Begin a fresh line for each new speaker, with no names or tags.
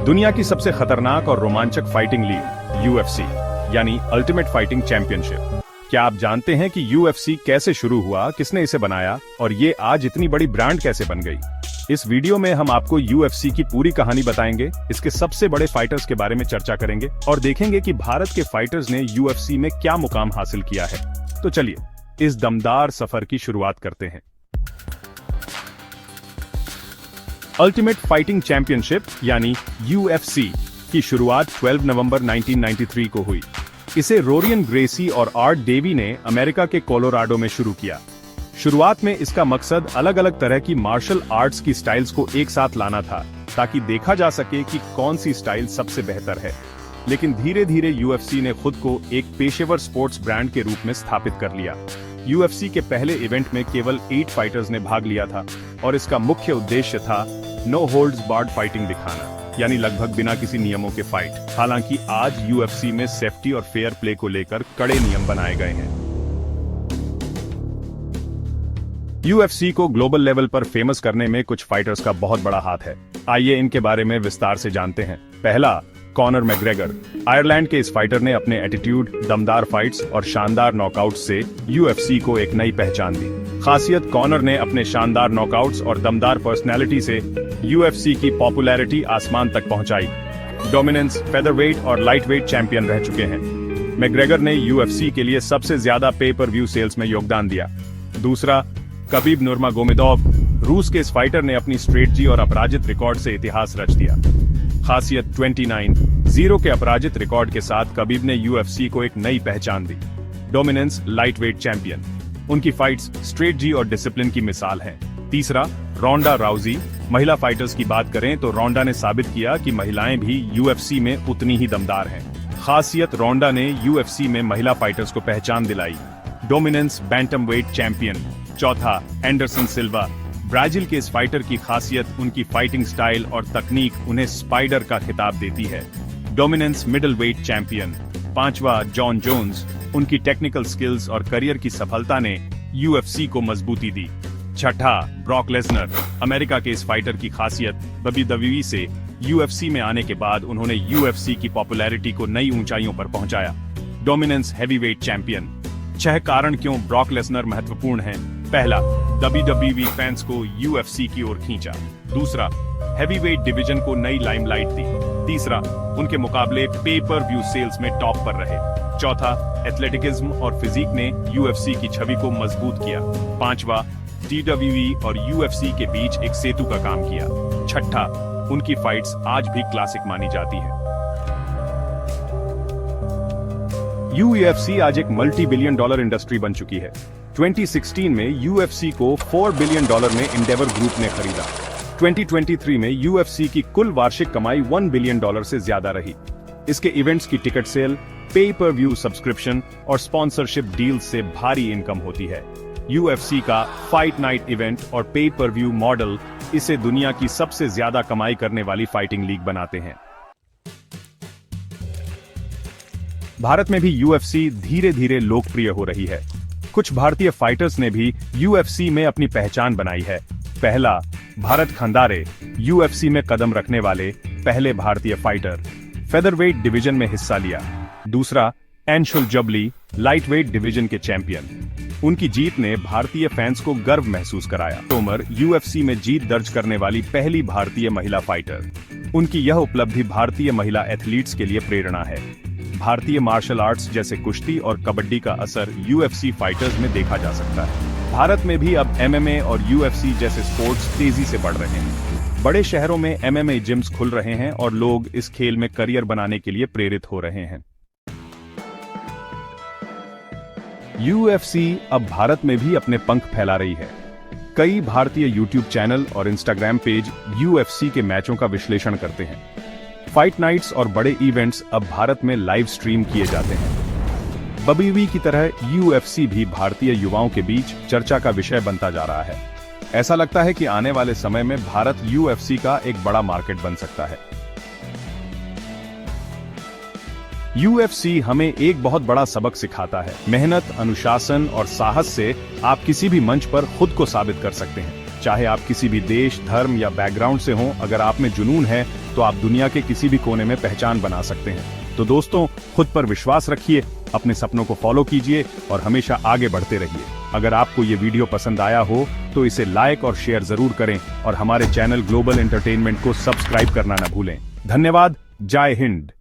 दुनिया की सबसे खतरनाक और रोमांचक फाइटिंग लीग यूएफसी यानी अल्टीमेट फाइटिंग चैंपियनशिप। क्या आप जानते हैं कि यूएफसी कैसे शुरू हुआ, किसने इसे बनाया और ये आज इतनी बड़ी ब्रांड कैसे बन गई? इस वीडियो में हम आपको यूएफसी की पूरी कहानी बताएंगे, इसके सबसे बड़े फाइटर्स के बारे में चर्चा करेंगे और देखेंगे कि भारत के फाइटर्स ने यूएफसी में क्या मुकाम हासिल किया है। तो चलिए इस दमदार सफर की शुरुआत करते हैं। अल्टीमेट फाइटिंग चैंपियनशिप यानी यूएफसी की शुरुआत 12 नवंबर 1993 को हुई। इसे रोरियन ग्रेसी और आर्ट डेवी ने अमेरिका के कोलोराडो में शुरू किया। शुरुआत में इसका मकसद अलग अलग तरह की मार्शल आर्ट्स की स्टाइल्स को एक साथ लाना था, ताकि देखा जा सके कि कौन सी स्टाइल सबसे बेहतर है। लेकिन धीरे धीरे यूएफसी ने खुद को एक पेशेवर स्पोर्ट्स ब्रांड के रूप में स्थापित कर लिया। यूएफसी के पहले इवेंट में केवल 8 फाइटर्स ने भाग लिया था और इसका मुख्य उद्देश्य था नो होल्ड्स बार्ड फाइटिंग दिखाना, यानी लगभग बिना किसी नियमों के फाइट। हालांकि आज यूएफसी में सेफ्टी और फेयर प्ले को लेकर कड़े नियम बनाए गए हैं। यूएफसी को ग्लोबल लेवल पर फेमस करने में कुछ फाइटर्स का बहुत बड़ा हाथ है। आइए इनके बारे में विस्तार से जानते हैं। पहला, कॉनर मैग्रेगर। आयरलैंड के इस फाइटर ने अपने एटीट्यूड, दमदार फाइट्स और शानदार नॉकआउट्स से यूएफसी को एक नई पहचान दी। खासियत, कॉनर ने अपने शानदार नॉकआउट्स और दमदार पर्सनैलिटी से यूएफसी की पॉपुलैरिटी आसमान तक पहुंचाई। डोमिनेंस, फेदरवेट और लाइटवेट चैंपियन रह चुके हैं। मैग्रेगर ने यूएफसी के लिए सबसे ज्यादा पे पर व्यू सेल्स में योगदान दिया। दूसरा, कबीब नुर्मागोमेदोव। रूस के इस फाइटर ने अपनी स्ट्रेटजी और अपराजित रिकॉर्ड से इतिहास रच दिया। खासियत, 29-0 के अपराजित रिकॉर्ड के साथ कबीब ने यूएफसी को एक नई पहचान दी। Dominance, lightweight champion. उनकी फाइट्स स्ट्रेटजी और डिसिप्लिन की मिसाल हैं। तीसरा, रोंडा राउजी। महिला फाइटर्स की बात करें तो रोंडा ने साबित किया कि महिलाएं भी यूएफसी में उतनी ही दमदार हैं। खासियत, रोंडा ने यूएफसी में महिला फाइटर्स को पहचान दिलाई। Dominance, bantamweight champion. चौथा, एंडरसन सिल्वा। ब्राजील के इस फाइटर की खासियत उनकी फाइटिंग स्टाइल और तकनीक उन्हें स्पाइडर का खिताब देती है। Dominance, middle weight champion. पांचवा, जॉन जोन्स। उनकी टेक्निकल स्किल्स और करियर की सफलता ने यूएफसी को मजबूती दी। छठा, ब्रॉक लेसनर। अमेरिका के इस फाइटर की खासियत, डब्ल्यूडब्ल्यूई से यूएफसी में आने के बाद उन्होंने यूएफसी की पॉपुलैरिटी को नई ऊंचाइयों पर पहुंचाया। Dominance, heavyweight champion. 6 कारण क्यों ब्रॉक लेसनर महत्वपूर्ण हैं। पहला, डब्ल्यूडब्ल्यूई फैंस को यूएफसी की ओर खींचा। दूसरा, हैवीवेट डिवीजन को नई लाइमलाइट दी। तीसरा, उनके मुकाबले पे पर व्यू सेल्स में टॉप पर रहे। चौथा, एथलेटिकिज्म और फिजिक ने यूएफसी की छवि को मजबूत किया। पांचवा, डब्ल्यूडब्ल्यूई और यूएफसी के बीच एक सेतु का काम किया। छठा, उनकी फाइट्स आज भी क्लासिक मानी जाती है। यूएफसी आज एक मल्टी बिलियन डॉलर इंडस्ट्री बन चुकी है। 2016 में यूएफसी को $4 बिलियन में इंडेवर ग्रुप ने खरीदा। 2023 में यूएफसी की कुल वार्षिक कमाई $1 बिलियन से ज्यादा रही। इसके इवेंट्स की टिकट सेल, पे पर व्यू सब्सक्रिप्शन और स्पॉन्सरशिप डील्स से भारी इनकम होती है। यूएफसी का फाइट नाइट इवेंट और पे पर व्यू मॉडल इसे दुनिया की सबसे ज्यादा कमाई करने वाली फाइटिंग लीग बनाते हैं। भारत में भी यूएफसी धीरे धीरे लोकप्रिय हो रही है। कुछ भारतीय फाइटर्स ने भी यूएफसी में अपनी पहचान बनाई है। पहला, भारत खंदारे। यूएफसी में कदम रखने वाले पहले भारतीय फाइटर। फेदरवेट डिवीजन में हिस्सा लिया। दूसरा, एंशुल जबली। लाइटवेट डिवीजन के चैंपियन। उनकी जीत ने भारतीय फैंस को गर्व महसूस कराया। तोमर, यूएफसी में जीत दर्ज करने वाली पहली भारतीय महिला फाइटर। उनकी यह उपलब्धि भारतीय महिला एथलीट्स के लिए प्रेरणा है। भारतीय मार्शल आर्ट्स जैसे कुश्ती और कबड्डी का असर यूएफसी फाइटर्स में देखा जा सकता है। भारत में भी अब एमएमए और यूएफसी जैसे स्पोर्ट्स तेजी से बढ़ रहे हैं। बड़े शहरों में एमएमए जिम्स खुल रहे हैं और लोग इस खेल में करियर बनाने के लिए प्रेरित हो रहे हैं। यूएफसी अब भारत में भी अपने पंख फैला रही है। कई भारतीय यूट्यूब चैनल और इंस्टाग्राम पेज यूएफसी के मैचों का विश्लेषण करते हैं। फाइट नाइट्स और बड़े इवेंट्स अब भारत में लाइव स्ट्रीम किए जाते हैं। डब्ल्यूडब्ल्यूई की तरह यूएफसी भी भारतीय युवाओं के बीच चर्चा का विषय बनता जा रहा है। ऐसा लगता है कि आने वाले समय में भारत यूएफसी का एक बड़ा मार्केट बन सकता है। यूएफसी हमें एक बहुत बड़ा सबक सिखाता है। मेहनत, अनुशासन और साहस से आप किसी भी मंच पर खुद को साबित कर सकते हैं। चाहे आप किसी भी देश, धर्म या बैकग्राउंड से हों, अगर आप में जुनून है तो आप दुनिया के किसी भी कोने में पहचान बना सकते हैं। तो दोस्तों, खुद पर विश्वास रखिए, अपने सपनों को फॉलो कीजिए और हमेशा आगे बढ़ते रहिए। अगर आपको ये वीडियो पसंद आया हो तो इसे लाइक और शेयर जरूर करें और हमारे चैनल ग्लोबल एंटरटेनमेंट को सब्सक्राइब करना न भूलें। धन्यवाद। जय हिंद।